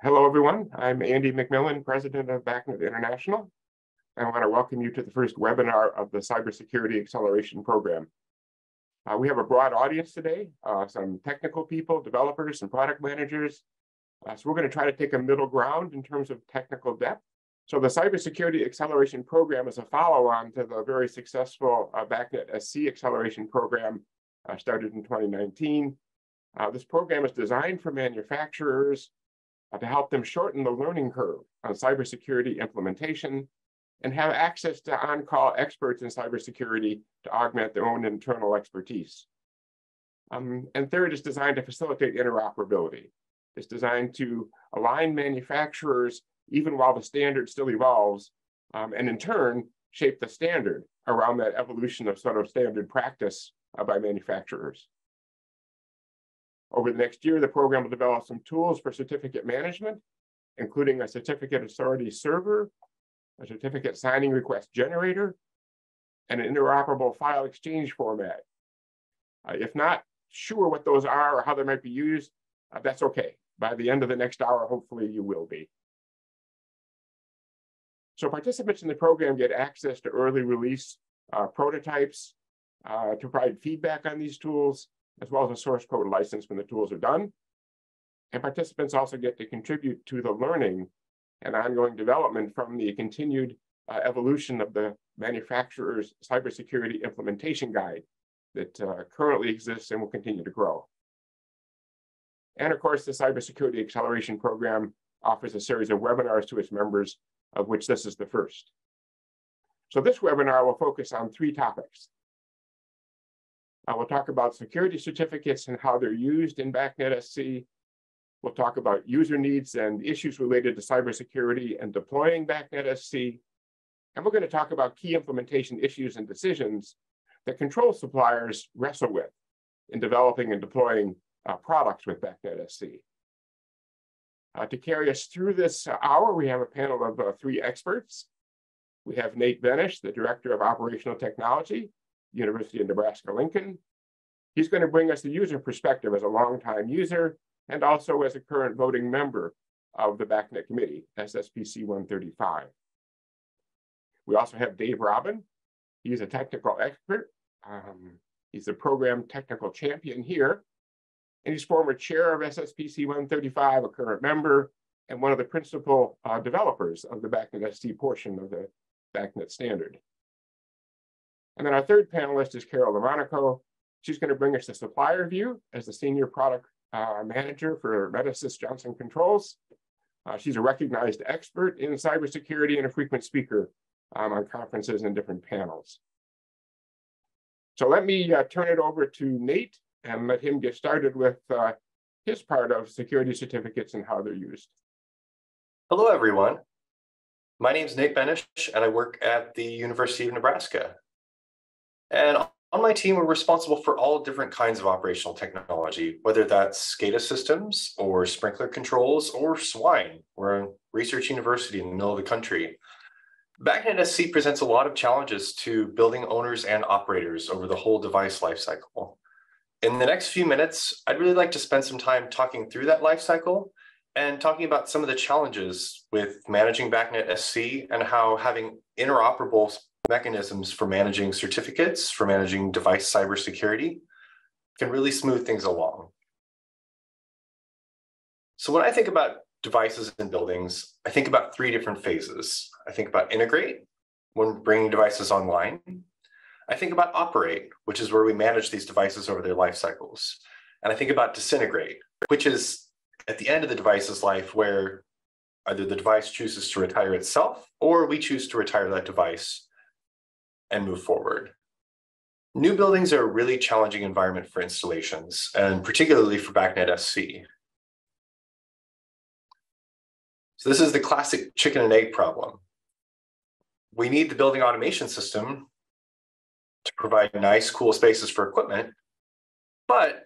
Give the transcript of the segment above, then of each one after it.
Hello, everyone. I'm Andy McMillan, president of BACnet International. I want to welcome you to the first webinar of the Cybersecurity Acceleration Program. We have a broad audience today, some technical people, developers, and product managers. So we're going to try to take a middle ground in terms of technical depth. So the Cybersecurity Acceleration Program is a follow-on to the very successful BACnet SC Acceleration Program started in 2019. This program is designed for manufacturers to help them shorten the learning curve on cybersecurity implementation and have access to on-call experts in cybersecurity to augment their own internal expertise. And third, it's designed to facilitate interoperability. It's designed to align manufacturers even while the standard still evolves, and in turn, shape the standard around that evolution of sort of standard practice by manufacturers. Over the next year, the program will develop some tools for certificate management, including a certificate authority server, a certificate signing request generator, and an interoperable file exchange format. If not sure what those are or how they might be used, that's okay. By the end of the next hour, hopefully you will be. So participants in the program get access to early release prototypes to provide feedback on these tools, as well as a source code license when the tools are done. And participants also get to contribute to the learning and ongoing development from the continued evolution of the manufacturer's cybersecurity implementation guide that currently exists and will continue to grow. And of course, the Cybersecurity Acceleration Program offers a series of webinars to its members, of which this is the first. So this webinar will focus on three topics. We'll talk about security certificates and how they're used in BACnet SC. We'll talk about user needs and issues related to cybersecurity and deploying BACnet SC. And we're going to talk about key implementation issues and decisions that control suppliers wrestle with in developing and deploying products with BACnet SC. To carry us through this hour, we have a panel of three experts. We have Nate Benish, the Director of Operational Technology, University of Nebraska-Lincoln. He's going to bring us the user perspective as a longtime user and also as a current voting member of the BACnet Committee, SSPC 135. We also have Dave Robin. He's a technical expert. He's a program technical champion here. And he's former chair of SSPC 135, a current member, and one of the principal developers of the BACnet SC portion of the BACnet standard. And then our third panelist is Carol LaMonaco. She's going to bring us the supplier view as the senior product manager for Metasys Johnson Controls. She's a recognized expert in cybersecurity and a frequent speaker on conferences and different panels. So let me turn it over to Nate and let him get started with his part of security certificates and how they're used. Hello, everyone. My name is Nate Benish, and I work at the University of Nebraska. And on my team, we're responsible for all different kinds of operational technology, whether that's SCADA systems or sprinkler controls or swine. We're a research university in the middle of the country. BACnet SC presents a lot of challenges to building owners and operators over the whole device lifecycle. In the next few minutes, I'd really like to spend some time talking through that lifecycle and talking about some of the challenges with managing BACnet SC and how having interoperable mechanisms for managing certificates, for managing device cybersecurity, can really smooth things along. So when I think about devices and buildings, I think about three different phases. I think about integrate, when bringing devices online. I think about operate, which is where we manage these devices over their life cycles. And I think about disintegrate, which is at the end of the device's life where either the device chooses to retire itself or we choose to retire that device and move forward. New buildings are a really challenging environment for installations, and particularly for BACnet SC. So this is the classic chicken and egg problem. We need the building automation system to provide nice, cool spaces for equipment, but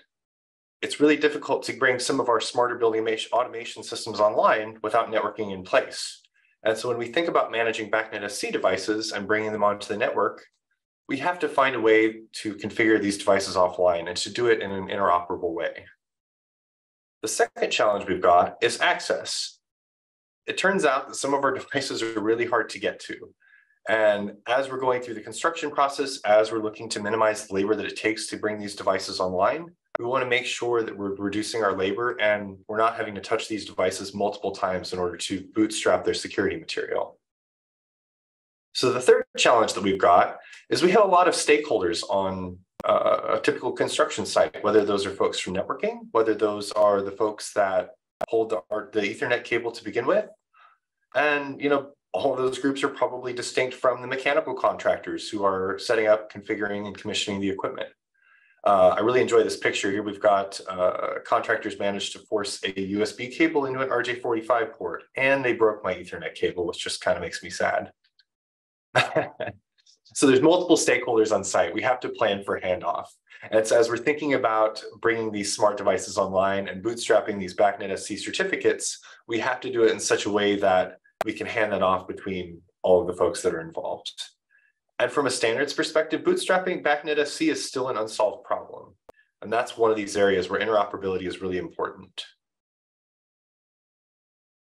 it's really difficult to bring some of our smarter building automation systems online without networking in place. And so when we think about managing BACnet SC devices and bringing them onto the network, we have to find a way to configure these devices offline and to do it in an interoperable way. The second challenge we've got is access. it turns out that some of our devices are really hard to get to. And as we're going through the construction process, as we're looking to minimize the labor that it takes to bring these devices online, we want to make sure that we're reducing our labor and we're not having to touch these devices multiple times in order to bootstrap their security material. So the third challenge that we've got is we have a lot of stakeholders on a typical construction site, whether those are folks from networking, whether those are the folks that hold the Ethernet cable to begin with. And, all of those groups are probably distinct from the mechanical contractors who are setting up, configuring, and commissioning the equipment. I really enjoy this picture here. We've got contractors managed to force a USB cable into an RJ45 port, and they broke my Ethernet cable, which just kind of makes me sad. So there's multiple stakeholders on site. We have to plan for handoff. And it's as we're thinking about bringing these smart devices online and bootstrapping these BACnet SC certificates, we have to do it in such a way that we can hand that off between all of the folks that are involved. And from a standards perspective, bootstrapping BACnet SC is still an unsolved problem. And that's one of these areas where interoperability is really important.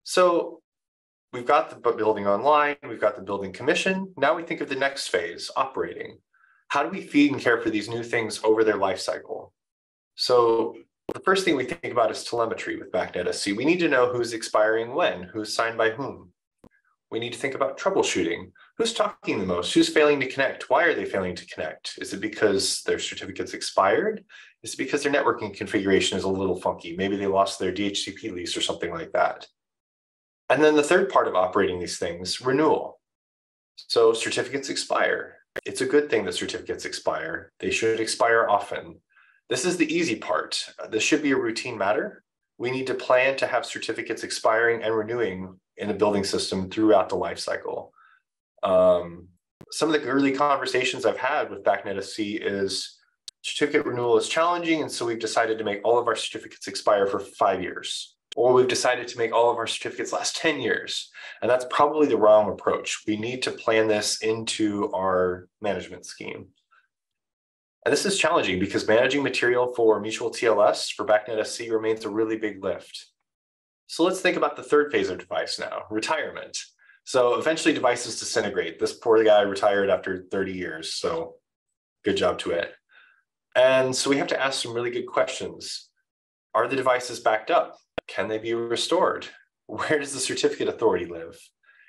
So we've got the building online, we've got the building commission. Now we think of the next phase, operating. How do we feed and care for these new things over their life cycle? So the first thing we think about is telemetry with BACnet SC. We need to know who's expiring when, who's signed by whom. We need to think about troubleshooting. Who's talking the most? Who's failing to connect? Why are they failing to connect? Is it because their certificate's expired? Is it because their networking configuration is a little funky? Maybe they lost their DHCP lease or something like that. And then the third part of operating these things, renewal. So certificates expire. It's a good thing that certificates expire. They should expire often. This is the easy part. This should be a routine matter. We need to plan to have certificates expiring and renewing in a building system throughout the life cycle. Some of the early conversations I've had with BACnet SC is certificate renewal is challenging, and so we've decided to make all of our certificates expire for 5 years. Or we've decided to make all of our certificates last 10 years. And that's probably the wrong approach. We need to plan this into our management scheme. And this is challenging because managing material for mutual TLS for BACnet SC remains a really big lift. So let's think about the third phase of device now, retirement. So eventually devices disintegrate. This poor guy retired after 30 years, so good job to it. And so we have to ask some really good questions. Are the devices backed up? Can they be restored? Where does the certificate authority live?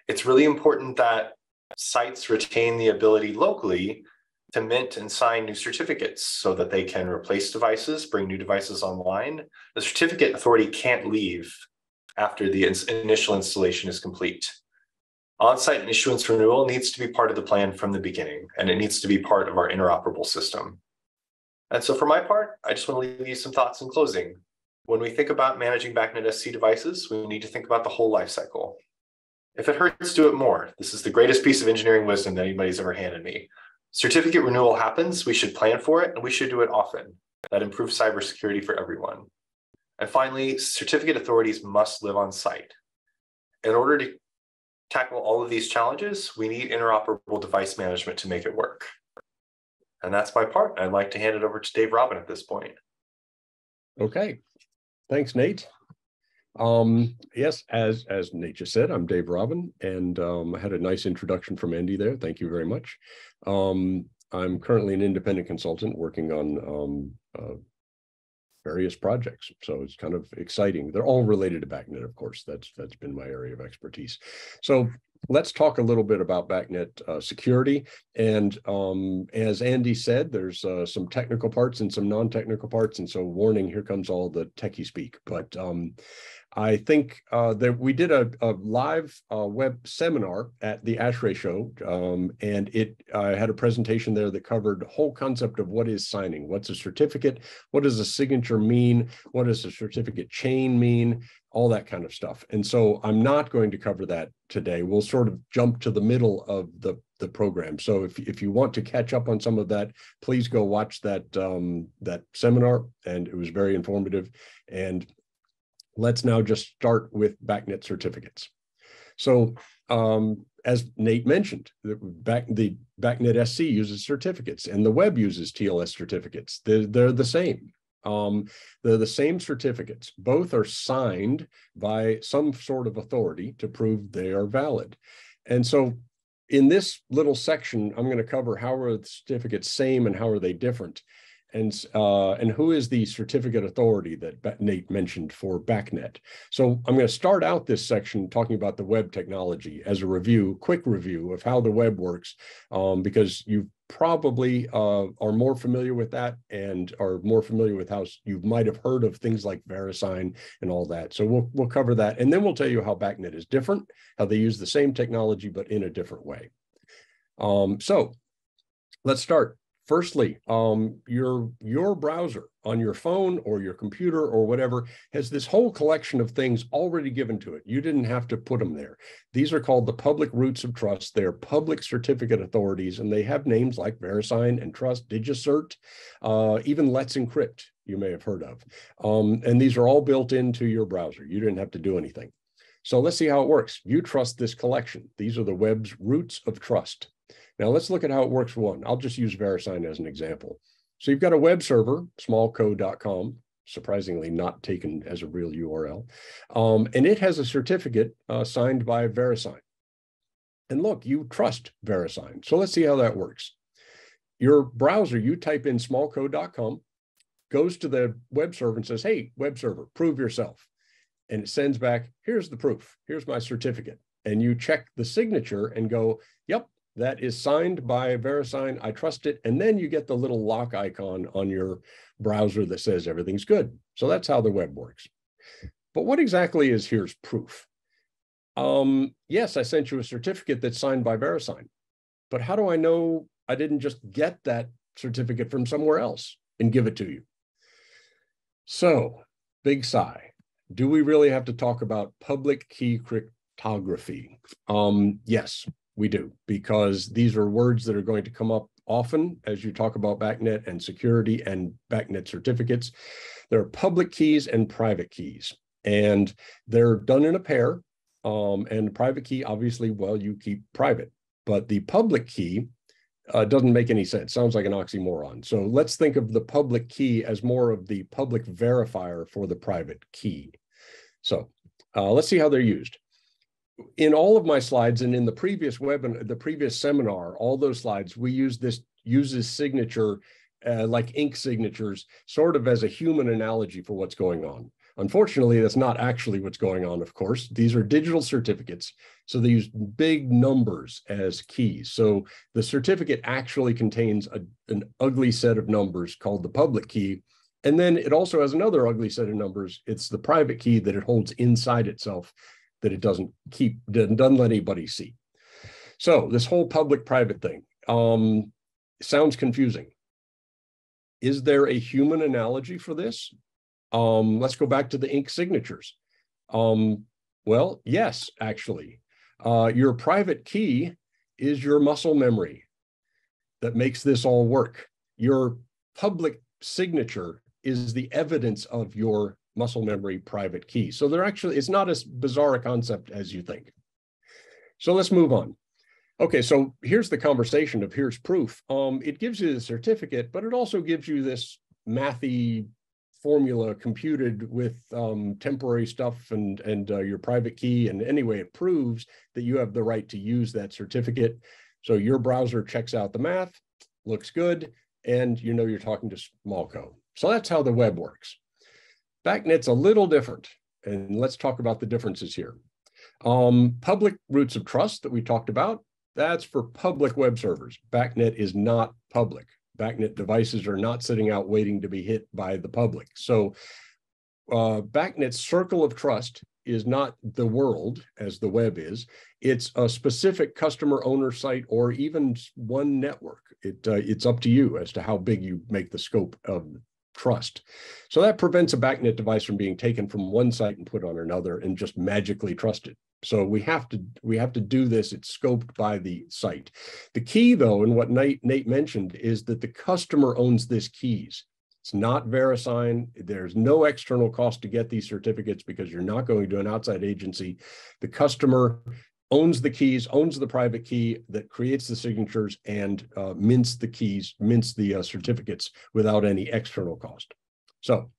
It's really important that sites retain the ability locally to mint and sign new certificates so that they can replace devices, bring new devices online. The certificate authority can't leave after the initial installation is complete. On-site issuance renewal needs to be part of the plan from the beginning, and it needs to be part of our interoperable system. And so for my part, I just want to leave you some thoughts in closing. When we think about managing BACnet SC devices, we need to think about the whole life cycle. If it hurts, do it more. This is the greatest piece of engineering wisdom that anybody's ever handed me. Certificate renewal happens, we should plan for it, and we should do it often. That improves cybersecurity for everyone. And finally, certificate authorities must live on site. In order to tackle all of these challenges, we need interoperable device management to make it work. And that's my part. I'd like to hand it over to Dave Robin at this point. Okay, thanks, Nate. Yes, as Nate just said, I'm Dave Robin, and I had a nice introduction from Andy there. Thank you very much. I'm currently an independent consultant working on various projects, so it's kind of exciting. They're all related to BACnet, of course. That's been my area of expertise. So let's talk a little bit about BACnet security. And as Andy said, there's some technical parts and some non-technical parts. And so warning, here comes all the techie speak. But I think that we did a live web seminar at the ASHRAE show, and I had a presentation there that covered the whole concept of what is signing. What's a certificate? What does a signature mean? What does a certificate chain mean? All that kind of stuff. And so I'm not going to cover that today. We'll sort of jump to the middle of the program. So if you want to catch up on some of that, please go watch that that seminar, and it was very informative. And let's now just start with BACnet certificates. So as Nate mentioned, the BACnet SC uses certificates, and the web uses TLS certificates. They're the same. They're the same certificates. Both are signed by some sort of authority to prove they are valid. And so in this little section, I'm going to cover how are the certificates same and how are they different, and who is the certificate authority that Nate mentioned for BACnet. So I'm going to start out this section talking about the web technology as a review, quick review of how the web works, because you probably are more familiar with that and are more familiar with how you might have heard of things like VeriSign and all that. So we'll cover that, and then we'll tell you how BACnet is different, how they use the same technology but in a different way. So let's start. Firstly, your browser on your phone or your computer or whatever has this whole collection of things already given to it. You didn't have to put them there. These are called the public roots of trust. They're public certificate authorities, and they have names like VeriSign, Entrust, DigiCert, even Let's Encrypt, you may have heard of. And these are all built into your browser. You didn't have to do anything. So let's see how it works. You trust this collection. These are the web's roots of trust. Now let's look at how it works for one. I'll just use VeriSign as an example. So you've got a web server, smallco.com, surprisingly not taken as a real URL. And it has a certificate signed by VeriSign. And look, you trust VeriSign. So let's see how that works. Your browser, you type in smallco.com, goes to the web server and says, hey, web server, prove yourself. And it sends back, here's the proof, here's my certificate. And you check the signature and go, yep, that is signed by VeriSign, I trust it. And then you get the little lock icon on your browser that says everything's good. So that's how the web works. But what exactly is here's proof? Yes, I sent you a certificate that's signed by VeriSign, but how do I know I didn't just get that certificate from somewhere else and give it to you? So, big sigh. Do we really have to talk about public key cryptography? Yes, we do, because these are words that are going to come up often as you talk about BACnet and security and BACnet certificates. There are public keys and private keys, and they're done in a pair. And the private key, obviously, well, you keep private, but the public key doesn't make any sense. Sounds like an oxymoron. So let's think of the public key as more of the public verifier for the private key. So let's see how they're used. In all of my slides and in the previous webinar, the previous seminar, all those slides, we uses signature like ink signatures, sort of as a human analogy for what's going on. Unfortunately, that's not actually what's going on, of course. These are digital certificates, so they use big numbers as keys. So the certificate actually contains an ugly set of numbers called the public key, and then it also has another ugly set of numbers. It's the private key that it holds inside itself that it doesn't let anybody see. So this whole public-private thing sounds confusing. Is there a human analogy for this? Let's go back to the ink signatures. Well, yes, actually. Your private key is your muscle memory that makes this all work. Your public signature is the evidence of your muscle memory private key. So they're actually, it's not as bizarre a concept as you think. So let's move on. Okay, so here's the conversation of here's proof. It gives you the certificate, but it also gives you this mathy formula computed with temporary stuff and your private key. And anyway, it proves that you have the right to use that certificate. So your browser checks out the math, looks good, and you know you're talking to Smallco. So that's how the web works. BACnet's a little different, and let's talk about the differences here. Public roots of trust that we talked about, that's for public web servers. BACnet is not public. BACnet devices are not sitting out waiting to be hit by the public. So BACnet's circle of trust is not the world as the web is. It's a specific customer owner site or even one network. It's up to you as to how big you make the scope of trust. So that prevents a BACnet device from being taken from one site and put on another and just magically trusted. So we have to do this. It's scoped by the site. The key, though, and what Nate mentioned, is that the customer owns this keys. It's not VeriSign. There's no external cost to get these certificates because you're not going to an outside agency. The customer owns the keys, owns the private key that creates the signatures and mints the certificates without any external cost. So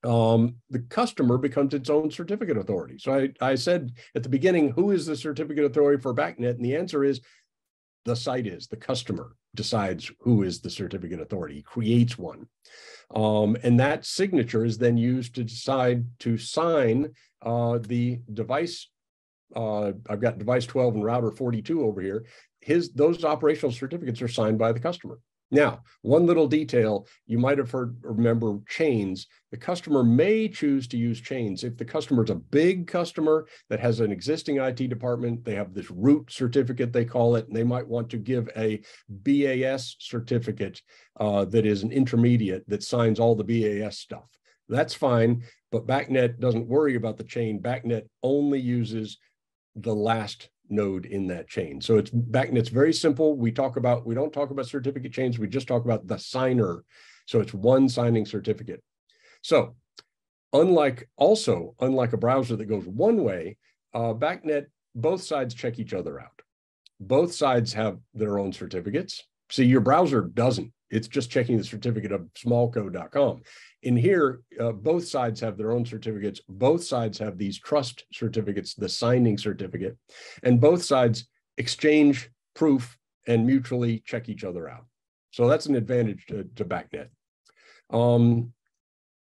the customer becomes its own certificate authority. So I said at the beginning, who is the certificate authority for BACnet? And the answer is the site is. The customer decides who is the certificate authority. He creates one. And that signature is then used to decide to sign the device. I've got device 12 and router 42 over here. Those operational certificates are signed by the customer. Now, one little detail, you might have remember chains. The customer may choose to use chains. If the customer is a big customer that has an existing IT department, they have this root certificate, they call it, and they might want to give a BAS certificate that is an intermediate that signs all the BAS stuff. That's fine, but BACnet doesn't worry about the chain. BACnet only uses the last node in that chain. So BACnet's very simple. We don't talk about certificate chains. We just talk about the signer. So it's one signing certificate. So unlike a browser that goes one way, BACnet, both sides check each other out. Both sides have their own certificates. See, your browser doesn't. It's just checking the certificate of smallcode.com. In here, both sides have their own certificates. Both sides have these trust certificates, the signing certificate, and both sides exchange proof and mutually check each other out. So that's an advantage to BACnet.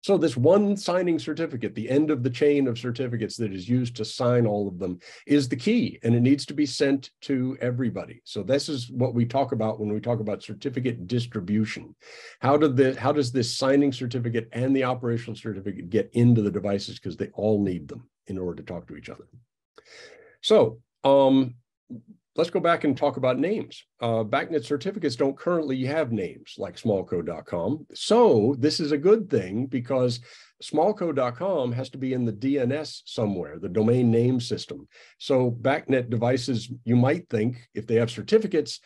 So this one signing certificate, the end of the chain of certificates that is used to sign all of them, is the key, and it needs to be sent to everybody. So this is what we talk about when we talk about certificate distribution. How does this signing certificate and the operational certificate get into the devices, because they all need them in order to talk to each other. So let's go back and talk about names. BACnet certificates don't currently have names like smallcode.com. So this is a good thing, because smallcode.com has to be in the DNS somewhere, the domain name system. So BACnet devices, you might think, if they have certificates,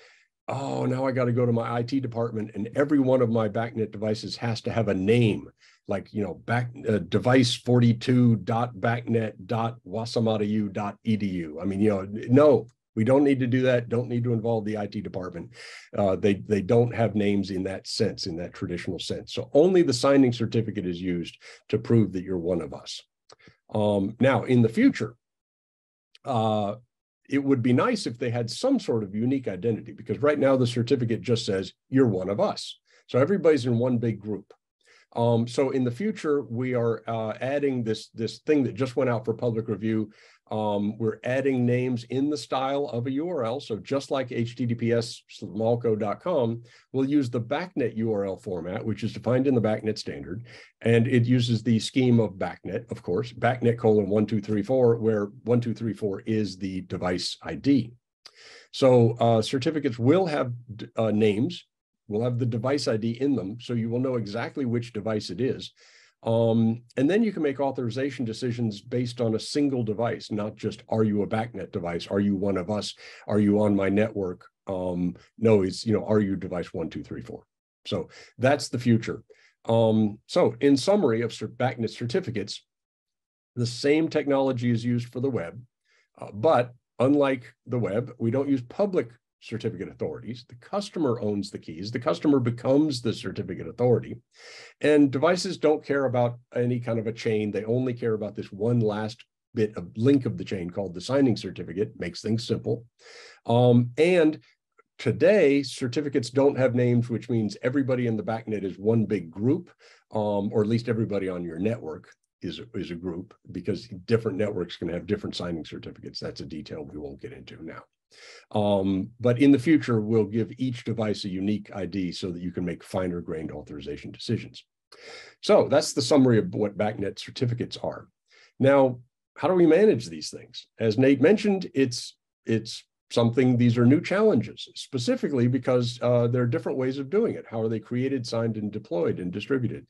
oh, now I got to go to my IT department and every one of my BACnet devices has to have a name, like, device 42.bacnet.wasamatu.edu. I mean, no. We don't need to do that. Don't need to involve the IT department. They don't have names in that sense, in that traditional sense. So only the signing certificate is used to prove that you're one of us. Now, in the future, it would be nice if they had some sort of unique identity, because right now the certificate just says you're one of us. So everybody's in one big group. So in the future, we are adding this thing that just went out for public review. We're adding names in the style of a URL. So just like HTTPS smallcode.com, we'll use the BACnet URL format, which is defined in the BACnet standard. And it uses the scheme of BACnet, of course, BACnet : 1234, where 1234 is the device ID. So certificates will have names. We'll have the device ID in them, so you will know exactly which device it is. And then you can make authorization decisions based on a single device, not just, are you a BACnet device? Are you one of us? Are you on my network? No, it's, are you device 1234? So that's the future. So in summary of BACnet certificates, the same technology is used for the web, but unlike the web, we don't use public certificate authorities. The customer owns the keys. The customer becomes the certificate authority. And devices don't care about any kind of a chain. They only care about this one last bit of link of the chain called the signing certificate. Makes things simple. And today, certificates don't have names, which means everybody in the BACnet is one big group, or at least everybody on your network is a group, because different networks can have different signing certificates. That's a detail we won't get into now. But in the future, we'll give each device a unique ID so that you can make finer grained authorization decisions. So that's the summary of what BACnet certificates are. Now, how do we manage these things? As Nate mentioned, it's something, these are new challenges, specifically because there are different ways of doing it. How are they created, signed, and deployed and distributed?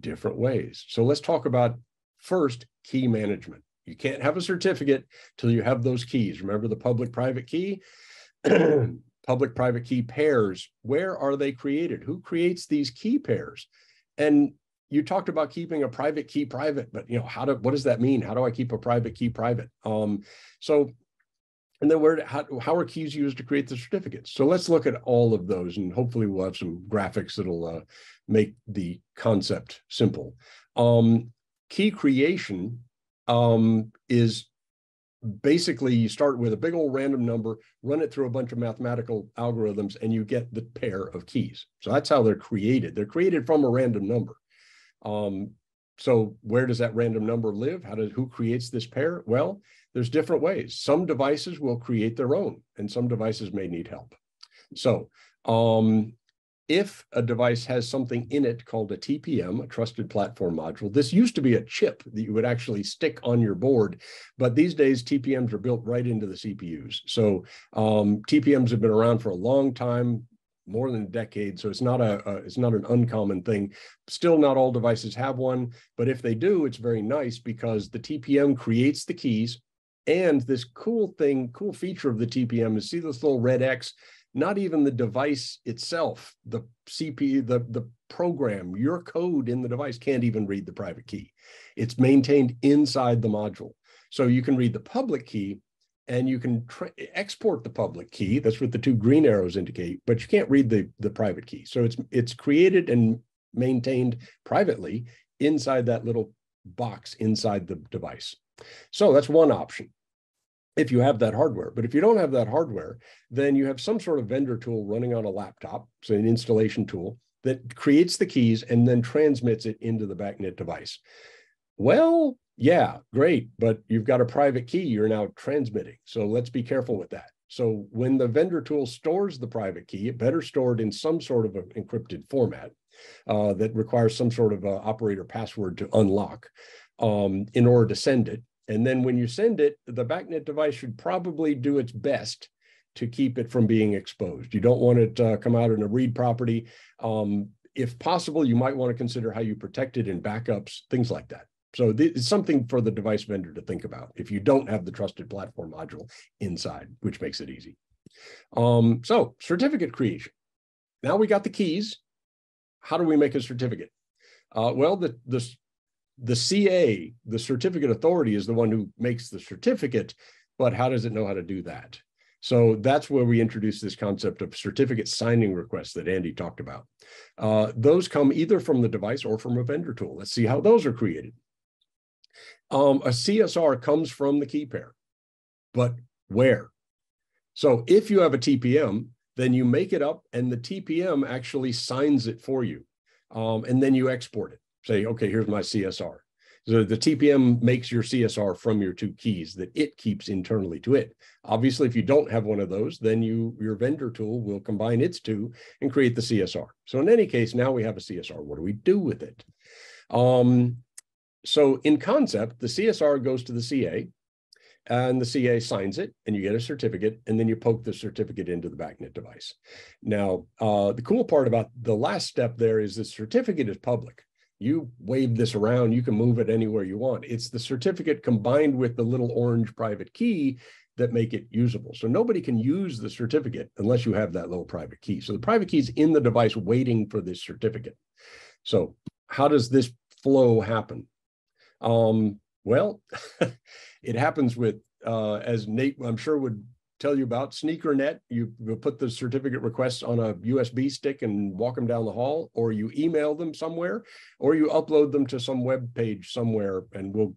Different ways. So let's talk about first key management. You can't have a certificate till you have those keys. Remember the public-private key? Public-private key pairs, where are they created? Who creates these key pairs? And you talked about keeping a private key private, but what does that mean? How do I keep a private key private? So And then how are keys used to create the certificates? So let's look at all of those, and hopefully we'll have some graphics that'll make the concept simple. Key creation is basically you start with a big old random number, run it through a bunch of mathematical algorithms, and you get the pair of keys. So that's how they're created. They're created from a random number. So where does that random number live? Who creates this pair? Well, there's different ways. Some devices will create their own, and some devices may need help. So if a device has something in it called a TPM, a trusted platform module, this used to be a chip that you would actually stick on your board, but these days TPMs are built right into the CPUs. So TPMs have been around for a long time, more than a decade, so it's not an uncommon thing. Still, not all devices have one, but if they do, it's very nice because the TPM creates the keys. And this cool feature of the TPM is, see this little red X? Not even the device itself, the CPU, the program, your code in the device can't even read the private key. It's maintained inside the module. So you can read the public key, and you can export the public key. That's what the two green arrows indicate, but you can't read the private key. So it's created and maintained privately inside that little box inside the device. So that's one option if you have that hardware. But if you don't have that hardware, then you have some sort of vendor tool running on a laptop, so an installation tool that creates the keys and then transmits it into the BACnet device. Well, yeah, great, but you've got a private key you're now transmitting. So let's be careful with that. So when the vendor tool stores the private key, it better store it in some sort of an encrypted format that requires some sort of operator password to unlock in order to send it. And then when you send it, the BACnet device should probably do its best to keep it from being exposed. You don't want it to come out in a read property. If possible, you might want to consider how you protect it in backups, things like that. So it's something for the device vendor to think about if you don't have the trusted platform module inside, which makes it easy. So certificate creation. Now we got the keys. How do we make a certificate? Well, the CA, the certificate authority, is the one who makes the certificate, but how does it know how to do that? So that's where we introduce this concept of certificate signing requests that Andy talked about. Those come either from the device or from a vendor tool. Let's see how those are created. A CSR comes from the key pair, but where? So if you have a TPM, then you make it up and the TPM actually signs it for you. And then you export it. Say, okay, here's my CSR. So the TPM makes your CSR from your two keys that it keeps internally to it. Obviously, if you don't have one of those, then your vendor tool will combine its two and create the CSR. So in any case, now we have a CSR. What do we do with it? So in concept, the CSR goes to the CA, and the CA signs it, and you get a certificate, and then you poke the certificate into the BACnet device. Now, the cool part about the last step there is the certificate is public. You wave this around, you can move it anywhere you want. It's the certificate combined with the little orange private key that make it usable. So nobody can use the certificate unless you have that little private key. So the private key is in the device waiting for this certificate. So how does this flow happen? Well, it happens with, as Nate, I'm sure, would tell you about, SneakerNet. You put the certificate requests on a USB stick and walk them down the hall, or you email them somewhere, or you upload them to some web page somewhere, and we'll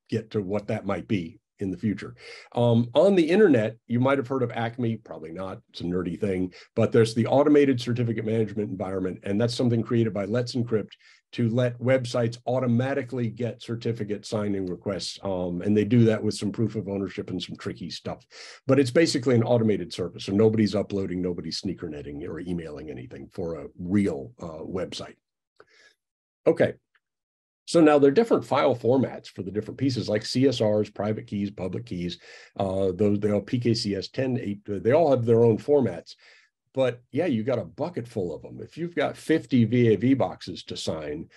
get to what that might be in the future. On the internet, you might have heard of Acme, probably not, it's a nerdy thing, but there's the automated certificate management environment, and that's something created by Let's Encrypt to let websites automatically get certificate signing requests. And they do that with some proof of ownership and some tricky stuff. But it's basically an automated service. So nobody's uploading, nobody's sneakernetting or emailing anything for a real website. Okay. So now there are different file formats for the different pieces, like CSRs, private keys, public keys. They all PKCS 10, 8, they all have their own formats. But yeah, you got a bucket full of them. If you've got 50 VAV boxes to sign,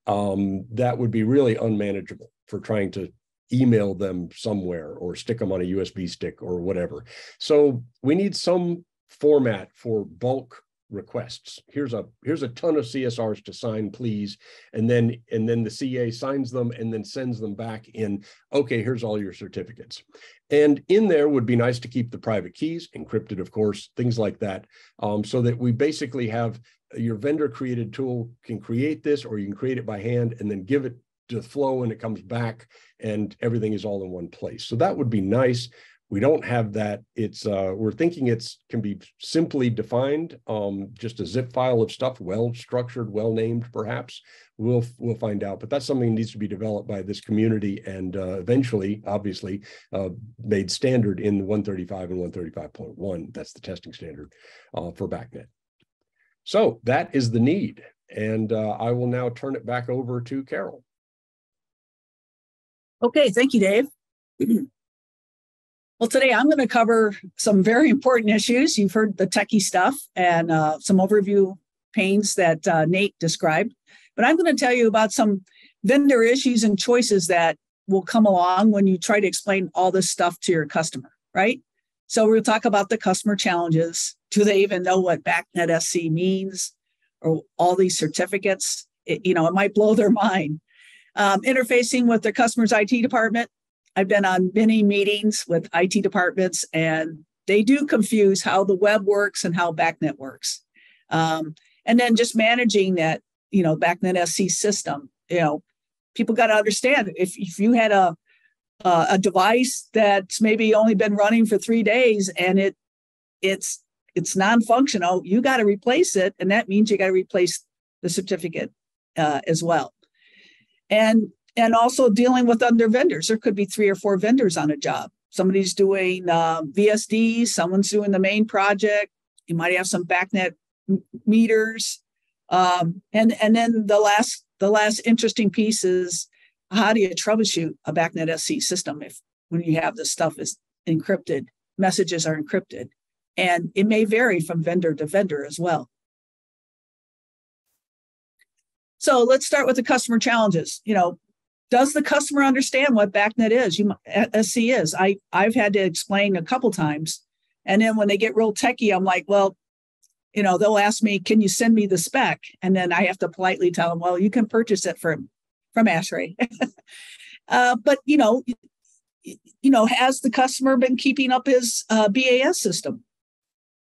that would be really unmanageable for trying to email them somewhere or stick them on a USB stick or whatever. So we need some format for bulk requests. Here's a ton of CSRs to sign, please. And then the CA signs them and then sends them back in, okay, here's all your certificates. And in there would be nice to keep the private keys, encrypted, of course, things like that, so that we basically have your vendor created tool can create this, or you can create it by hand and then give it to Flow and it comes back and everything is all in one place. So that would be nice. We don't have that. It's we're thinking can be simply defined, just a zip file of stuff, well structured, well named, perhaps. We'll find out, but that's something that needs to be developed by this community and eventually, obviously, made standard in 135 and 135.1. That's the testing standard for BACnet. So that is the need, and I will now turn it back over to Carol. Okay, thank you, Dave. Well, today I'm going to cover some very important issues. You've heard the techie stuff and some overview panes that Nate described. But I'm going to tell you about some vendor issues and choices that will come along when you try to explain all this stuff to your customer, right? So we'll talk about the customer challenges. Do they even know what BACnet SC means, or all these certificates? It might blow their mind. Interfacing with their customer's IT department. I've been on many meetings with IT departments, and they do confuse how the web works and how BACnet works. And then just managing that, BACnet SC system. People got to understand if you had a device that's maybe only been running for 3 days and it's non-functional, you got to replace it, and that means you got to replace the certificate as well. And also dealing with other vendors. There could be 3 or 4 vendors on a job. Somebody's doing VSD, someone's doing the main project. You might have some BACnet meters. And then the last interesting piece is, how do you troubleshoot a BACnet SC system when you have this stuff is encrypted, messages are encrypted. And it may vary from vendor to vendor as well. So let's start with the customer challenges. Does the customer understand what BACnet is? SC is. I've had to explain a couple times. And then when they get real techie, I'm like, well, they'll ask me, can you send me the spec? And then I have to politely tell them, well, you can purchase it from ASHRAE. But, has the customer been keeping up his BAS system?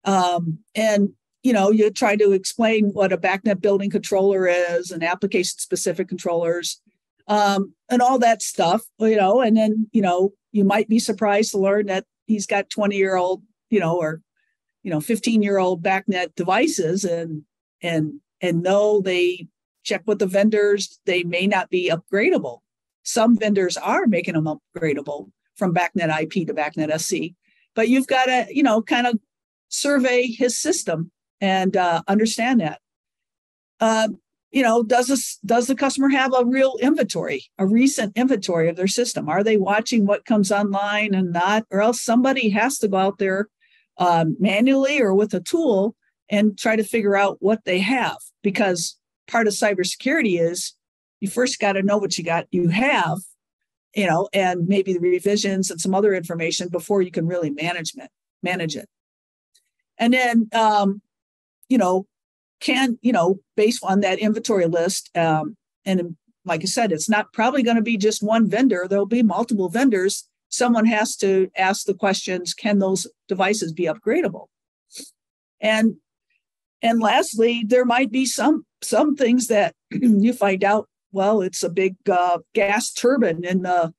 And you try to explain what a BACnet building controller is and application-specific controllers. And all that stuff, and then, you might be surprised to learn that he's got 20-year-old, or 15-year-old BACnet devices, and no, they check with the vendors. They may not be upgradable. Some vendors are making them upgradable from BACnet IP to BACnet SC, but you've got to, kind of survey his system and understand that. Does the customer have a real inventory, a recent inventory of their system? Are they watching what comes online and not? Or else somebody has to go out there manually or with a tool and try to figure out what they have. Because part of cybersecurity is you first got to know what you have, and maybe the revisions and some other information before you can really manage it. And then, based on that inventory list, and like I said, it's not probably going to be just one vendor. There'll be multiple vendors. Someone has to ask the questions, can those devices be upgradable? And lastly, there might be some things that you find out, well, it's a big gas turbine in the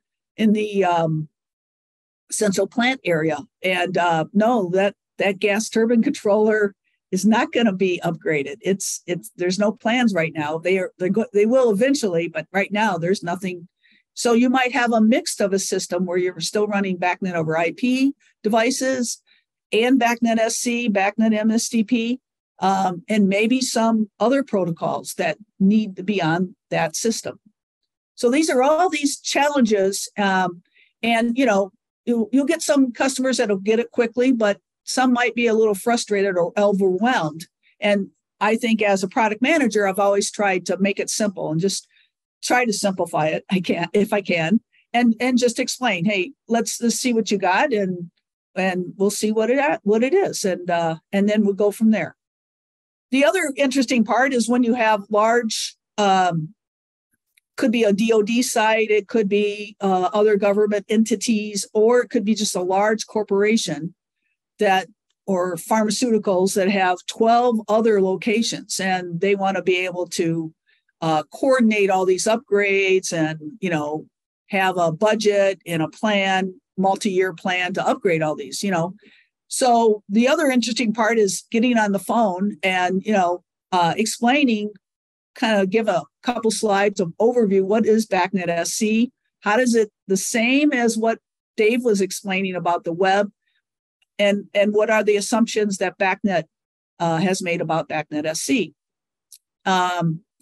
central plant area. And no, that gas turbine controller is not going to be upgraded. There's no plans right now. They will eventually, but right now there's nothing. So you might have a mix of a system where you're still running BACnet over IP devices and BACnet SC, BACnet MSDP, and maybe some other protocols that need to be on that system. So these are all these challenges, and you'll get some customers that'll get it quickly, but some might be a little frustrated or overwhelmed. And I think as a product manager, I've always tried to make it simple and just try to simplify it. If I can, and just explain, hey, let's see what you got, and we'll see what it is, and then we'll go from there. The other interesting part is when you have large, could be a DoD site, it could be other government entities, or it could be just a large corporation or pharmaceuticals that have 12 other locations, and they want to be able to coordinate all these upgrades and, have a budget and a plan, multi-year plan to upgrade all these, So the other interesting part is getting on the phone and, explaining, kind of give a couple slides of overview. What is BACnet SC? How does it, the same as what Dave was explaining about the web, and what are the assumptions that BACnet has made about BACnet SC?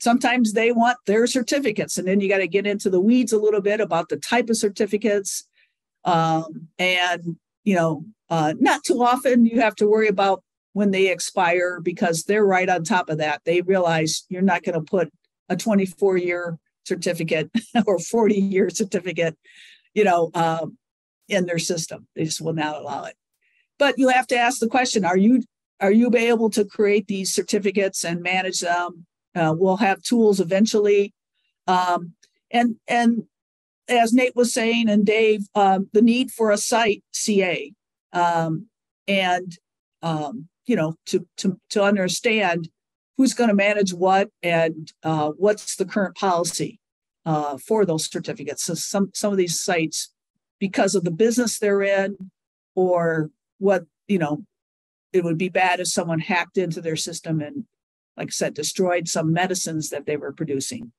Sometimes they want their certificates, and then you got to get into the weeds a little bit about the type of certificates. Not too often you have to worry about when they expire, because they're right on top of that. They realize you're not going to put a 24-year certificate or 40-year certificate, in their system. They just will not allow it. But you have to ask the question, are you able to create these certificates and manage them? We'll have tools eventually. And as Nate was saying, and Dave, the need for a site CA, to understand who's going to manage what and what's the current policy for those certificates. So some of these sites, because of the business they're in, or what, it would be bad if someone hacked into their system and, like I said, destroyed some medicines that they were producing,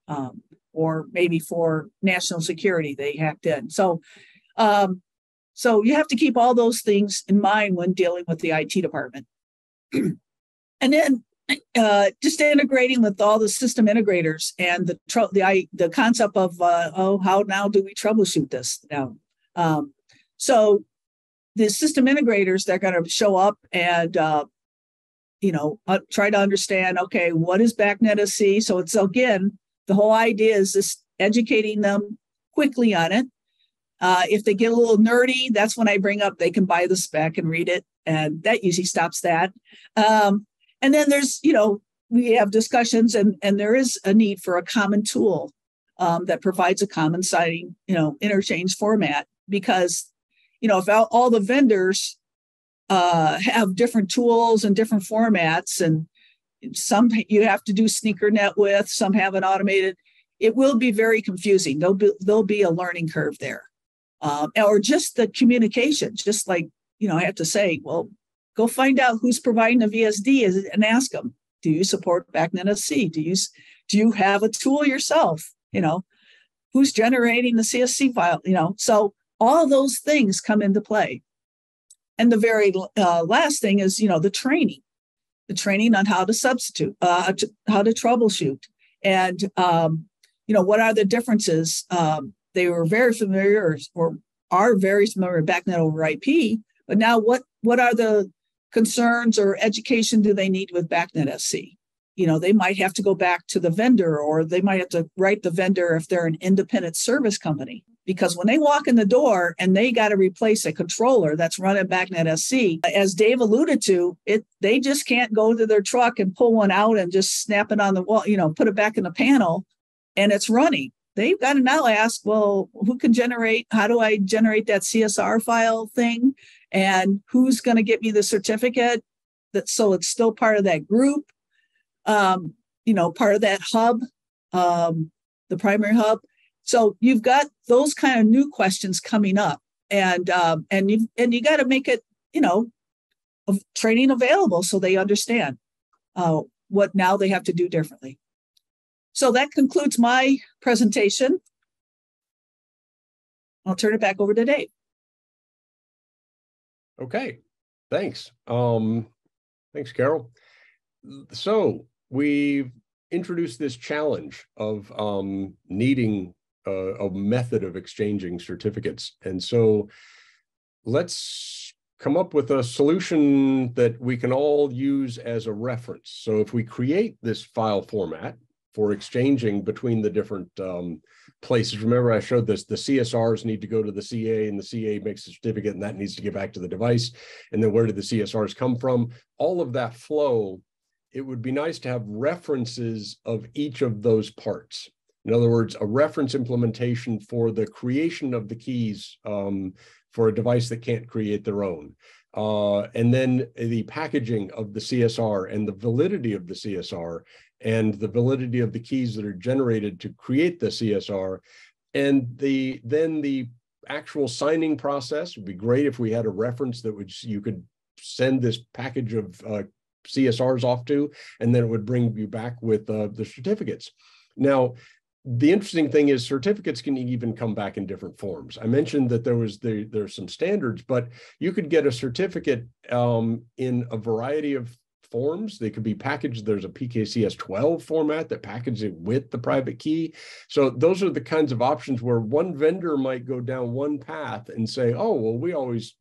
or maybe for national security, they hacked in. So you have to keep all those things in mind when dealing with the IT department. And then just integrating with all the system integrators and the concept of, how now do we troubleshoot this now? So the system integrators, they're going to show up and, try to understand, okay, what is BACnet SC? So it's, again, the whole idea is just educating them quickly on it. If they get a little nerdy, that's when I bring up, they can buy the spec and read it. And that usually stops that. And then there's, we have discussions and there is a need for a common tool that provides a common citing, interchange format, because, if all the vendors have different tools and different formats, and some you have to do SneakerNet with, some have an automated, it will be very confusing. There'll be a learning curve there. Or just the communication, just like, I have to say, well, go find out who's providing the VSD and ask them, do you support BACnet SC? Do you have a tool yourself? Who's generating the CSC file? So all those things come into play. And the very last thing is, the training on how to substitute, how to troubleshoot, and, what are the differences? They were very familiar or are very familiar with BACnet over IP, but now what are the concerns or education do they need with BACnet SC? They might have to go back to the vendor, or they might have to write the vendor if they're an independent service company. Because when they walk in the door and they got to replace a controller that's running BACnet SC, as Dave alluded to, they just can't go to their truck and pull one out and just snap it on the wall, put it back in the panel and it's running. They've got to now ask, well, how do I generate that CSR file thing? And who's going to get me the certificate so it's still part of that group, part of that hub, the primary hub. So you've got those kind of new questions coming up, and you got to make it, training available so they understand what now they have to do differently. So that concludes my presentation. I'll turn it back over to Dave. Okay, thanks. Thanks, Carol. So we've introduced this challenge of needing a method of exchanging certificates. And so let's come up with a solution that we can all use as a reference. So if we create this file format for exchanging between the different places, remember I showed this, the CSRs need to go to the CA, and the CA makes a certificate, and that needs to get back to the device. And then where did the CSRs come from? All of that flow it would be nice to have references of each of those parts. In other words, a reference implementation for the creation of the keys for a device that can't create their own. And then the packaging of the CSR and the validity of the CSR and the validity of the keys that are generated to create the CSR. And then the actual signing process would be great if we had a reference that you could send this package of CSRs off to, and then it would bring you back with the certificates. Now, the interesting thing is certificates can even come back in different forms. I mentioned that there's some standards, but you could get a certificate in a variety of forms. They could be packaged. There's a PKCS 12 format that packages it with the private key. So those are the kinds of options where one vendor might go down one path and say, oh, well, we always,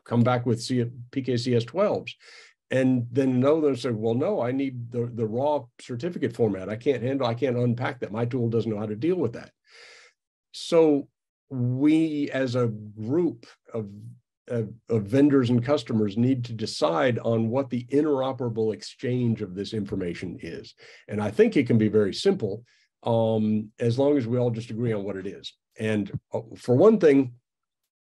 come back with PKCS 12s. And then another said, well, no, I need the raw certificate format. I can't unpack that. My tool doesn't know how to deal with that. So we, as a group of vendors and customers, need to decide on what the interoperable exchange of this information is. And I think it can be very simple, as long as we all just agree on what it is. And for one thing,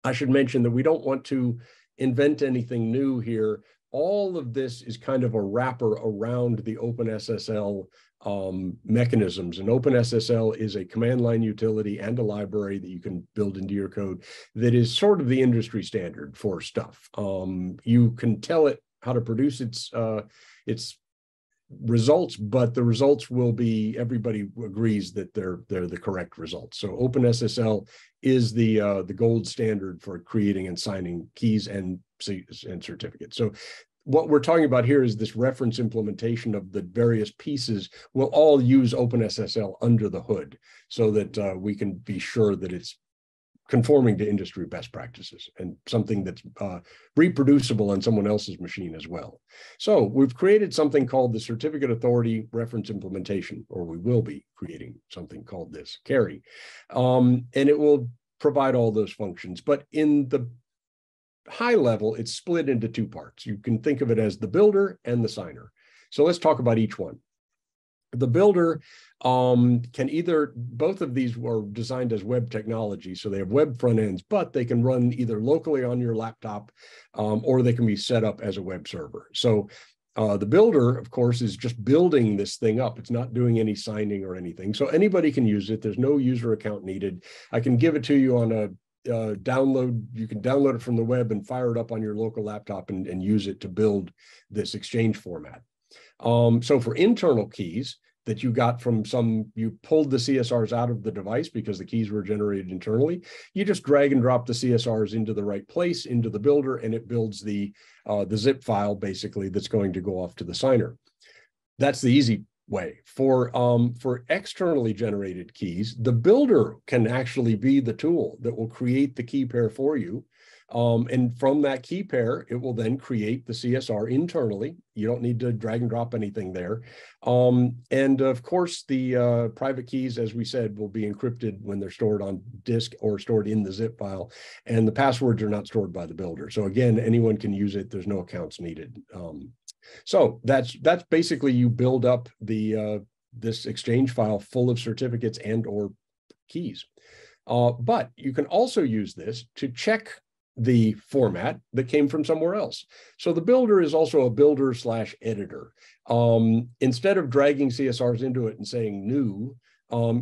I should mention that we don't want to invent anything new here. All of this is kind of a wrapper around the OpenSSL mechanisms. And OpenSSL is a command line utility and a library that you can build into your code that is sort of the industry standard for stuff. You can tell it how to produce its results, but the results will be, everybody agrees that they're the correct results. So OpenSSL is the gold standard for creating and signing keys and certificates. So what we're talking about here is this reference implementation of the various pieces will all use OpenSSL under the hood so that we can be sure that it's conforming to industry best practices and something that's reproducible on someone else's machine as well. So we've created something called the Certificate Authority Reference Implementation, or we will be creating something called this, CARI, and it will provide all those functions. But in the high level, it's split into two parts. You can think of it as the builder and the signer. So let's talk about each one. The builder can either, both of these were designed as web technology, so they have web front ends, but they can run either locally on your laptop or they can be set up as a web server. So the builder, of course, is just building this thing up. It's not doing any signing or anything. So anybody can use it. There's no user account needed. I can give it to you on a download. You can download it from the web and fire it up on your local laptop and use it to build this exchange format. So for internal keys that you got from you pulled the CSRs out of the device because the keys were generated internally, you just drag and drop the CSRs into the right place, into the builder, and it builds the zip file basically that's going to go off to the signer. That's the easy way. For externally generated keys, the builder can actually be the tool that will create the key pair for you. And from that key pair, it will then create the CSR internally. You don't need to drag and drop anything there. And of course, the private keys, as we said, will be encrypted when they're stored on disk or stored in the zip file. And the passwords are not stored by the builder. So again, anyone can use it. There's no accounts needed. So that's basically, you build up this exchange file full of certificates and or keys. But you can also use this to check the format that came from somewhere else. So the builder is also a builder / editor. Instead of dragging CSRs into it and saying new,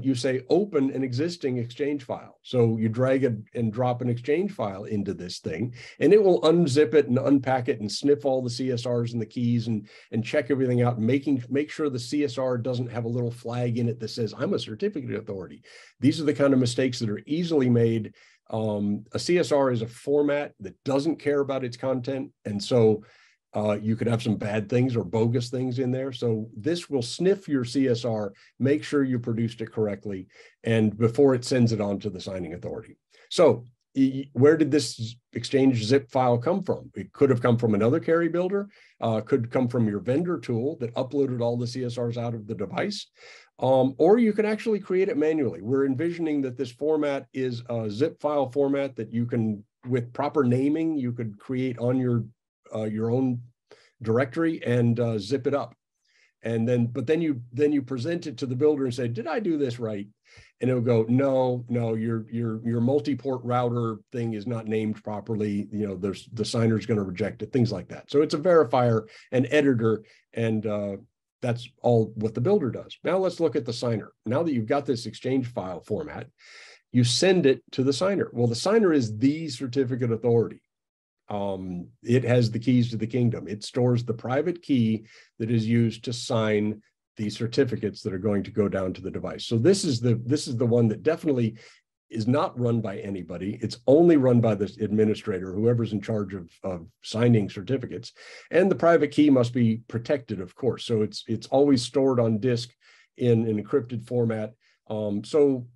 you say open an existing exchange file. So you drag and drop an exchange file into this thing, and it will unzip it and unpack it and sniff all the CSRs and the keys and check everything out, make sure the CSR doesn't have a little flag in it that says, I'm a certificate authority. These are the kind of mistakes that are easily made. A CSR is a format that doesn't care about its content. And so you could have some bad things or bogus things in there. So this will sniff your CSR, make sure you produced it correctly, and before it sends it on to the signing authority. So where did this exchange zip file come from? It could have come from another CARI builder, could come from your vendor tool that uploaded all the CSRs out of the device, or you can actually create it manually. We're envisioning that this format is a zip file format that you can, with proper naming, you could create on your own directory and zip it up. And then, but then you present it to the builder and say, did I do this right? And it'll go, no, your multi-port router thing is not named properly. You know, the signer's going to reject it, things like that. So it's a verifier, an editor, and that's all what the builder does. Now let's look at the signer. Now that you've got this exchange file format, you send it to the signer. Well, the signer is the certificate authority. It has the keys to the kingdom. It stores the private key that is used to sign the certificates that are going to go down to the device. So this is the one that definitely is not run by anybody. It's only run by the administrator, whoever's in charge of signing certificates. And the private key must be protected, of course. So it's always stored on disk in an encrypted format. So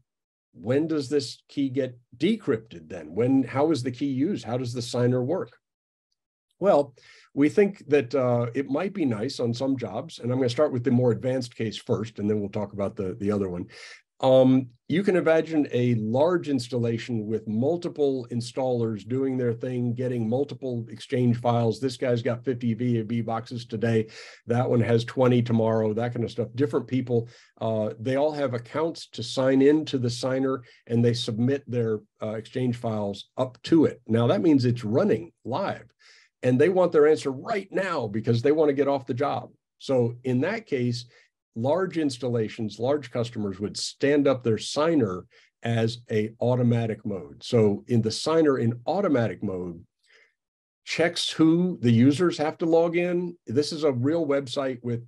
when does this key get decrypted then? How is the key used? How does the signer work? Well, we think that it might be nice on some jobs, and I'm going to start with the more advanced case first, and then we'll talk about the other one. You can imagine a large installation with multiple installers doing their thing, getting multiple exchange files. This guy's got 50 VAB boxes today. That one has 20 tomorrow, that kind of stuff. Different people, they all have accounts to sign into the signer, and they submit their exchange files up to it. Now, that means it's running live, and they want their answer right now because they want to get off the job. So in that case, large installations, large customers would stand up their signer as an automatic mode. So in the signer in automatic mode, checks who the users have to log in. This is a real website with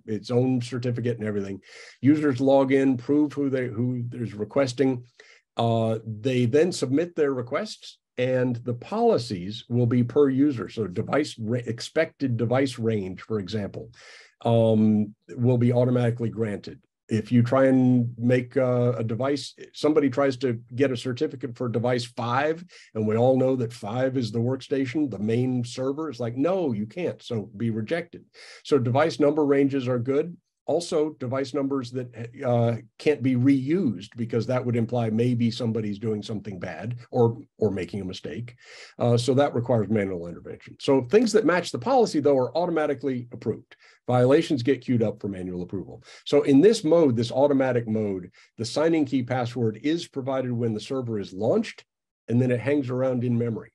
its own certificate and everything. Users log in, prove who is requesting. They then submit their requests, and the policies will be per user. So expected device range, for example, will be automatically granted. If you try and make a device, somebody tries to get a certificate for device 5, and we all know that 5 is the workstation, the main server, is like, no, you can't, so be rejected. So device number ranges are good. Also, device numbers that can't be reused, because that would imply maybe somebody's doing something bad or making a mistake. So that requires manual intervention. So things that match the policy, though, are automatically approved. Violations get queued up for manual approval. So in this mode, this automatic mode, the signing key password is provided when the server is launched, and then it hangs around in memory.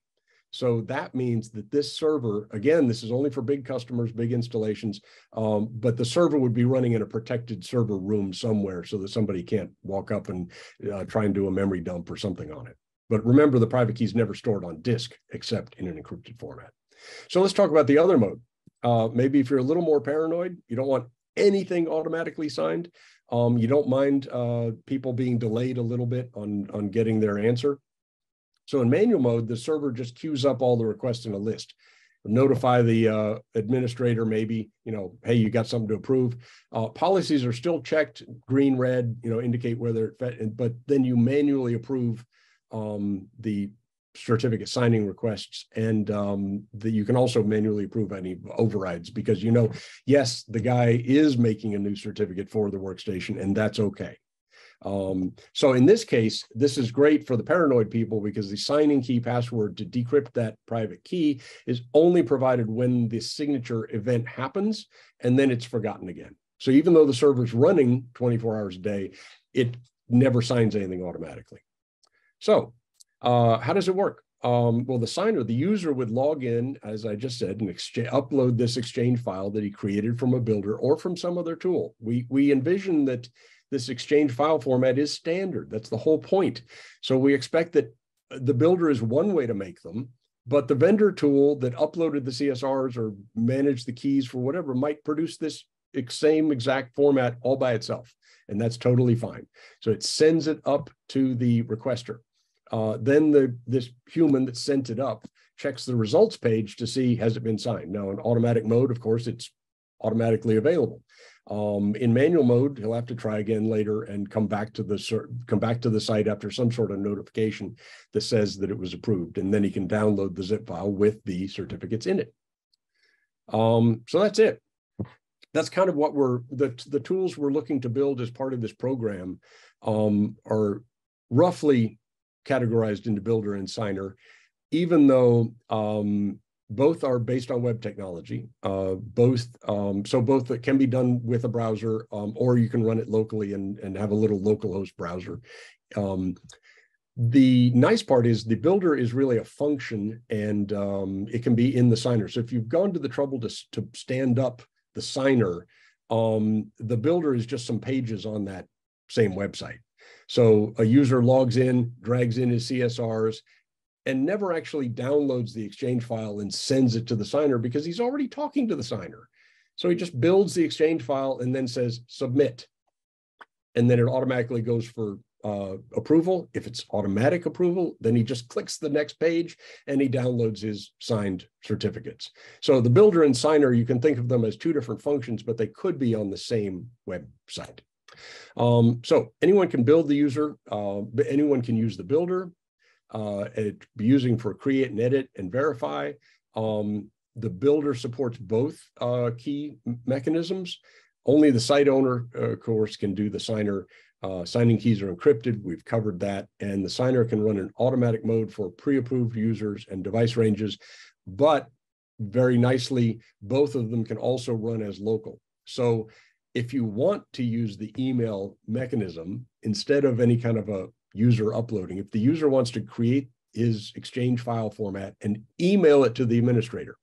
So that means that this server, again, this is only for big customers, big installations, but the server would be running in a protected server room somewhere so that somebody can't walk up and try and do a memory dump or something on it. But remember, the private key is never stored on disk except in an encrypted format. So let's talk about the other mode. Maybe if you're a little more paranoid, you don't want anything automatically signed. You don't mind people being delayed a little bit on getting their answer. So in manual mode, the server just queues up all the requests in a list. Notify the administrator, maybe, hey, you got something to approve. Policies are still checked, green, red, indicate whether but then you manually approve the certificate signing requests, and you can also manually approve any overrides, because yes, the guy is making a new certificate for the workstation, and that's okay. So in this case, this is great for the paranoid people, because the signing key password to decrypt that private key is only provided when the signature event happens, and then it's forgotten again. So even though the server's running 24 hours a day, it never signs anything automatically. So how does it work? Well, the signer, the user, would log in, as I just said, and upload this exchange file that he created from a builder or from some other tool. We envision that this exchange file format is standard. That's the whole point. So we expect that the builder is one way to make them, but the vendor tool that uploaded the CSRs or managed the keys for whatever might produce this same exact format all by itself. And that's totally fine. So it sends it up to the requester. Then this human that sent it up checks the results page to see, has it been signed? Now, in automatic mode, of course, it's automatically available. In manual mode, he'll have to try again later and come back to the site after some sort of notification that says that it was approved, and then he can download the zip file with the certificates in it. So that's it. That's kind of what the tools we're looking to build as part of this program are roughly categorized into builder and signer, even though both are based on web technology. Both that can be done with a browser, or you can run it locally and have a little localhost browser. The nice part is the builder is really a function, and it can be in the signer. So if you've gone to the trouble to stand up the signer, the builder is just some pages on that same website. So a user logs in, drags in his CSRs, and never actually downloads the Exchange file and sends it to the signer because he's already talking to the signer. So he just builds the Exchange file and then says submit. And then it automatically goes for approval. If it's automatic approval, then he just clicks the next page and he downloads his signed certificates. So the builder and signer, you can think of them as two different functions, but they could be on the same website. So anyone can build the user, but anyone can use the builder. It be using for create and edit and verify. The builder supports both key mechanisms. Only the site owner, of course, can do the signer. Signing keys are encrypted. We've covered that. And the signer can run in automatic mode for pre-approved users and device ranges. But very nicely, both of them can also run as local. So if you want to use the email mechanism instead of any kind of a user uploading, if the user wants to create his Exchange file format and email it to the administrator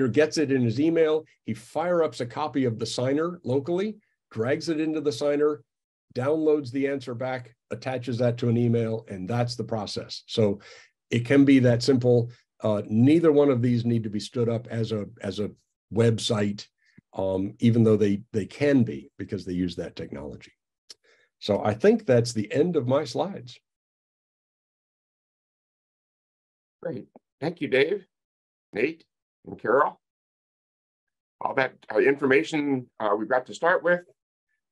gets it in his email, he fire ups a copy of the signer locally, drags it into the signer, downloads the answer back, attaches that to an email, and that's the process. So it can be that simple. Neither one of these need to be stood up as a website, even though they can be, because they use that technology. So I think that's the end of my slides. Great. Thank you, Dave, Nate, and Carol. All that information we've got to start with.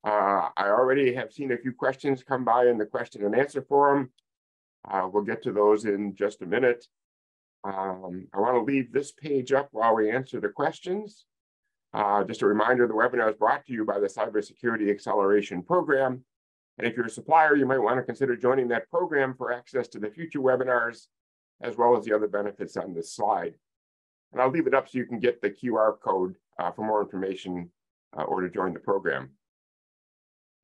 I already have seen a few questions come by in the question and answer forum. We'll get to those in just a minute. I want to leave this page up while we answer the questions. Just a reminder, the webinar is brought to you by the Cybersecurity Acceleration Program. And if you're a supplier, you might want to consider joining that program for access to the future webinars, as well as the other benefits on this slide. And I'll leave it up so you can get the QR code for more information or to join the program.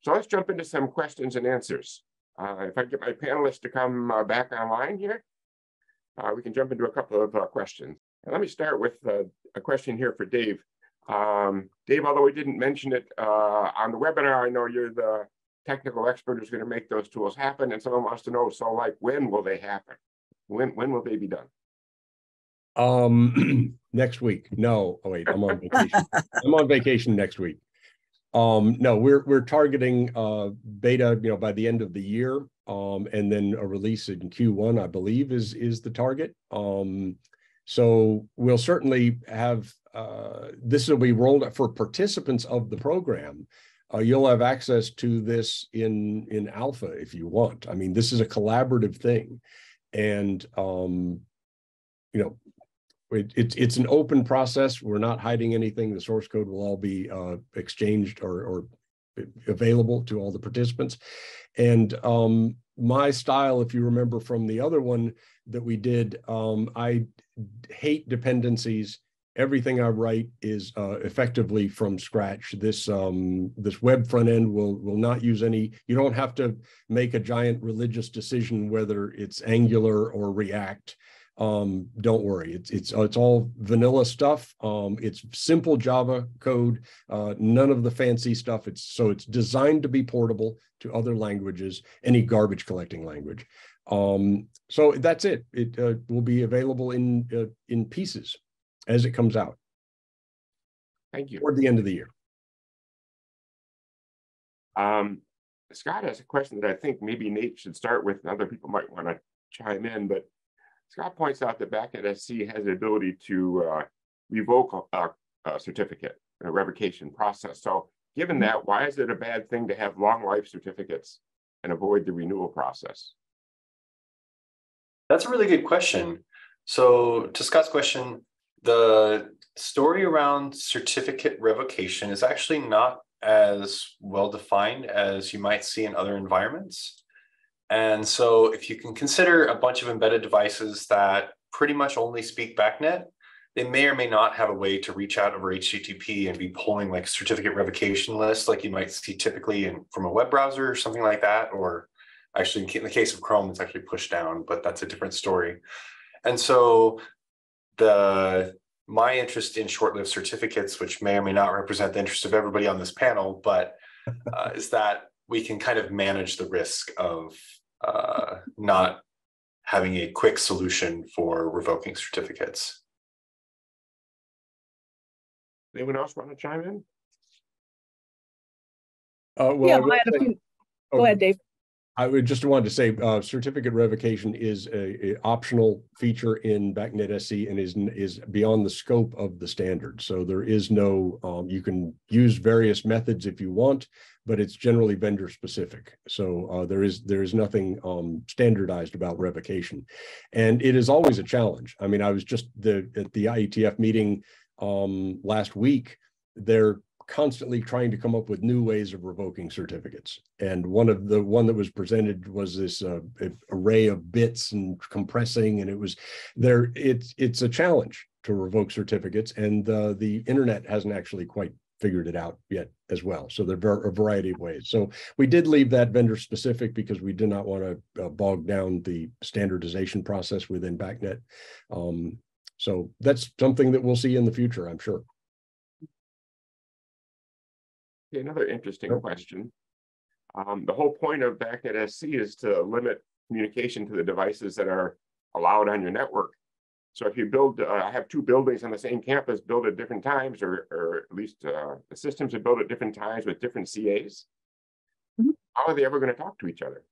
So let's jump into some questions and answers. If I get my panelists to come back online here, we can jump into a couple of questions. And let me start with a question here for Dave. Dave, although we didn't mention it on the webinar, I know you're the technical expert who's going to make those tools happen. And someone wants to know, so like, when will they happen? When will they be done? Next week. No, oh wait, I'm on vacation. I'm on vacation next week. No, we're targeting beta, by the end of the year, and then a release in Q1, I believe, is the target. So we'll certainly have this will be rolled out for participants of the program. You'll have access to this in alpha if you want. I mean, this is a collaborative thing, and it's an open process. We're not hiding anything. The source code will all be exchanged or available to all the participants. And my style, if you remember from the other one that we did, I hate dependencies. Everything I write is effectively from scratch. This web front end will not use any. You don't have to make a giant religious decision whether it's Angular or React. Don't worry, it's all vanilla stuff. It's simple Java code, none of the fancy stuff. It's designed to be portable to other languages, any garbage collecting language. So that's it. It will be available in pieces as it comes out. Thank you. Toward the end of the year. Scott has a question that I think maybe Nate should start with, and other people might want to chime in, but Scott points out that Backend SC has the ability to revoke a certificate, a revocation process. So given that, why is it a bad thing to have long life certificates and avoid the renewal process? That's a really good question. So to Scott's question, the story around certificate revocation is actually not as well defined as you might see in other environments. And so if you can consider a bunch of embedded devices that pretty much only speak BACnet. They may or may not have a way to reach out over HTTP and be pulling like certificate revocation lists like you might see typically from a web browser or something like that. Or actually in the case of Chrome, it's actually pushed down, but that's a different story. And so my interest in short-lived certificates, which may or may not represent the interest of everybody on this panel, but is that we can kind of manage the risk of not having a quick solution for revoking certificates. Anyone else want to chime in? Yeah, I had a few. Go ahead, Dave. I would just wanted to say certificate revocation is a optional feature in BACnet SC and is beyond the scope of the standard. So there is no, you can use various methods if you want, but it's generally vendor specific. So there is nothing standardized about revocation. And it is always a challenge. I mean, I was just at the IETF meeting last week. They're constantly trying to come up with new ways of revoking certificates. And one that was presented was this array of bits and compressing, and it was there. It's a challenge to revoke certificates, and the internet hasn't actually quite figured it out yet as well. So there are a variety of ways. So we did leave that vendor specific because we did not want to bog down the standardization process within BACnet. So that's something that we'll see in the future, I'm sure. Another interesting question. The whole point of BACnet SC is to limit communication to the devices that are allowed on your network. So if you build, I have two buildings on the same campus built at different times, or at least the systems are built at different times with different CAs. Mm-hmm. How are they ever going to talk to each other?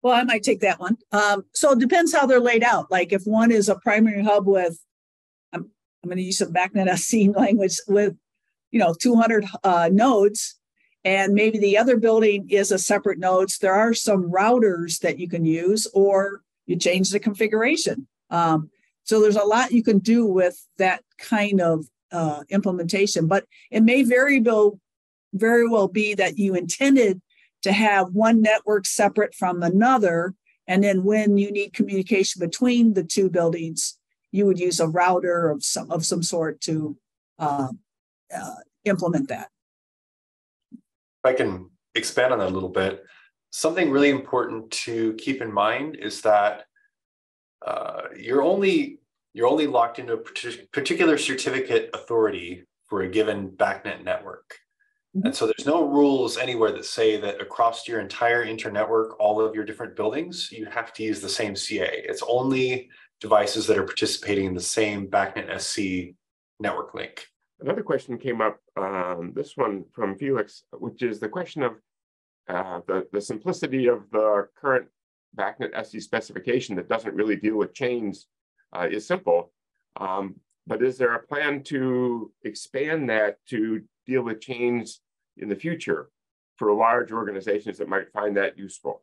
Well, I might take that one. So it depends how they're laid out. Like if one is a primary hub with, I'm going to use some BACnet SC language with, 200 nodes, and maybe the other building is a separate nodes. There are some routers that you can use, or you change the configuration. So there's a lot you can do with that kind of implementation, but it may very well be that you intended to have one network separate from another, and then when you need communication between the two buildings, you would use a router of some sort to implement that. If I can expand on that a little bit, something really important to keep in mind is that you're only locked into a particular certificate authority for a given BACnet network. Mm-hmm. And so there's no rules anywhere that say that across your entire internetwork, all of your different buildings, you have to use the same CA. It's only devices that are participating in the same BACnet SC network link. Another question came up, this one from Felix, which is the question of the simplicity of the current BACnet SC specification that doesn't really deal with chains is simple, but is there a plan to expand that to deal with chains in the future for large organizations that might find that useful?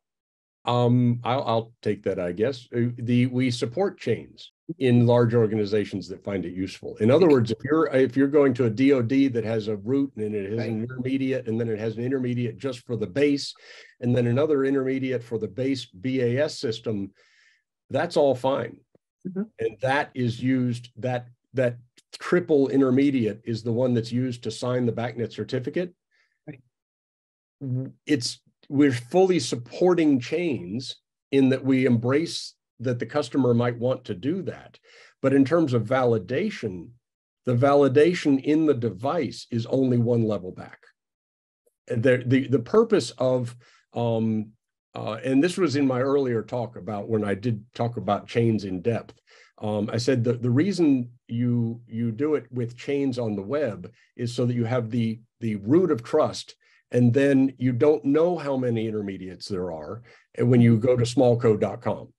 I'll take that, I guess. We support chains in large organizations that find it useful. In other words, if you're going to a DoD that has a root and it has an intermediate, and then it has an intermediate just for the base, and then another intermediate for the base BAS system, that's all fine. Mm-hmm. And that is used, that triple intermediate is the one that's used to sign the BACnet certificate. Right. We're fully supporting chains in that we embrace that the customer might want to do that. But in terms of validation, the validation in the device is only one level back. The purpose of, and this was in my earlier talk about when I did talk about chains in depth, I said that the reason you do it with chains on the web is so that you have the root of trust, and then you don't know how many intermediates there are. And when you go to smallco.com,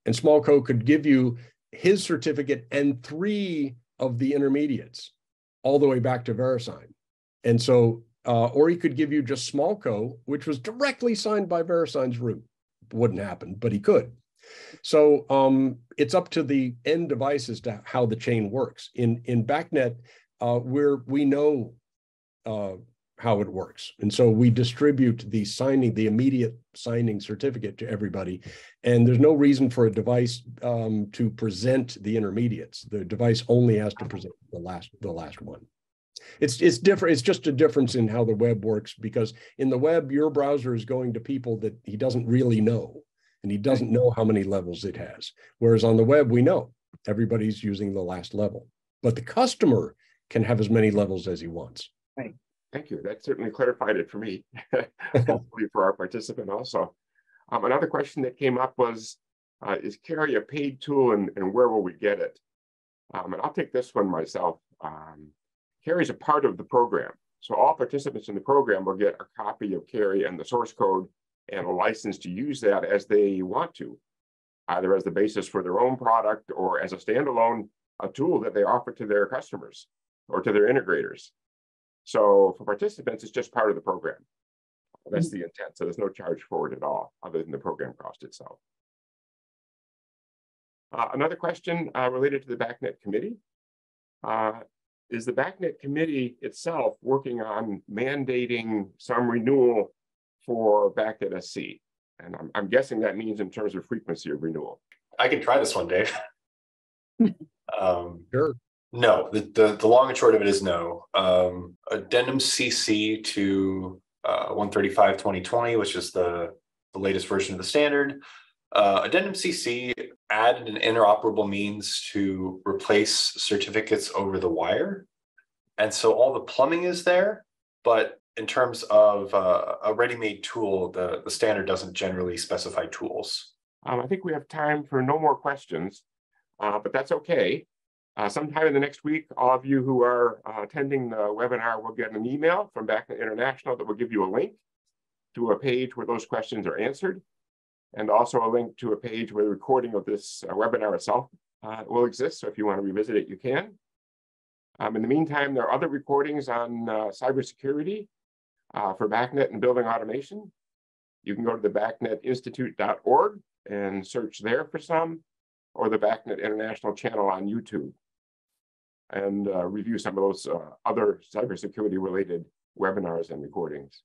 and Smallco could give you his certificate and 3 of the intermediates all the way back to VeriSign. And so, or he could give you just Smallco, which was directly signed by VeriSign's root. Wouldn't happen, but he could. So it's up to the end device as to how the chain works. In BACnet, we know how it works. And so we distribute the immediate signing certificate to everybody. And there's no reason for a device to present the intermediates. The device only has to present the last one. It's different. It's just a difference in how the web works, because in the web, your browser is going to people that he doesn't really know, and he doesn't know how many levels it has. Whereas on the web, we know everybody's using the last level, but the customer can have as many levels as he wants. Right. Thank you. That certainly clarified it for me, hopefully for our participant also. Another question that came up was, is Cary a paid tool, and where will we get it? And I'll take this one myself. Cary is a part of the program. So all participants in the program will get a copy of Cary and the source code and a license to use that as they want to, either as the basis for their own product or as a standalone tool that they offer to their customers or to their integrators. So for participants, it's just part of the program. That's the intent. So there's no charge for it at all, other than the program cost itself. Another question related to the BACnet committee. Is the BACnet committee itself working on mandating some renewal for BACnet SC? And I'm guessing that means in terms of frequency of renewal. I can try this one, Dave. Sure. No, the long and short of it is no. Addendum CC to 135/2020, which is the latest version of the standard. Addendum CC added an interoperable means to replace certificates over the wire. And so all the plumbing is there, but in terms of a ready-made tool, the standard doesn't generally specify tools. I think we have time for no more questions, but that's okay. Sometime in the next week, all of you who are attending the webinar will get an email from BACnet International that will give you a link to a page where those questions are answered, and also a link to a page where the recording of this webinar itself will exist. So if you want to revisit it, you can. In the meantime, there are other recordings on cybersecurity for BACnet and building automation. You can go to the BACnetinstitute.org and search there for some, or the BACnet International channel on YouTube, and review some of those other cybersecurity related webinars and recordings.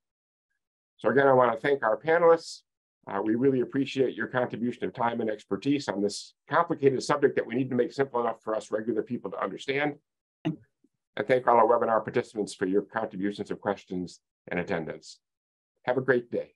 So again, I want to thank our panelists. We really appreciate your contribution of time and expertise on this complicated subject that we need to make simple enough for us regular people to understand. And thank all our webinar participants for your contributions of questions and attendance. Have a great day.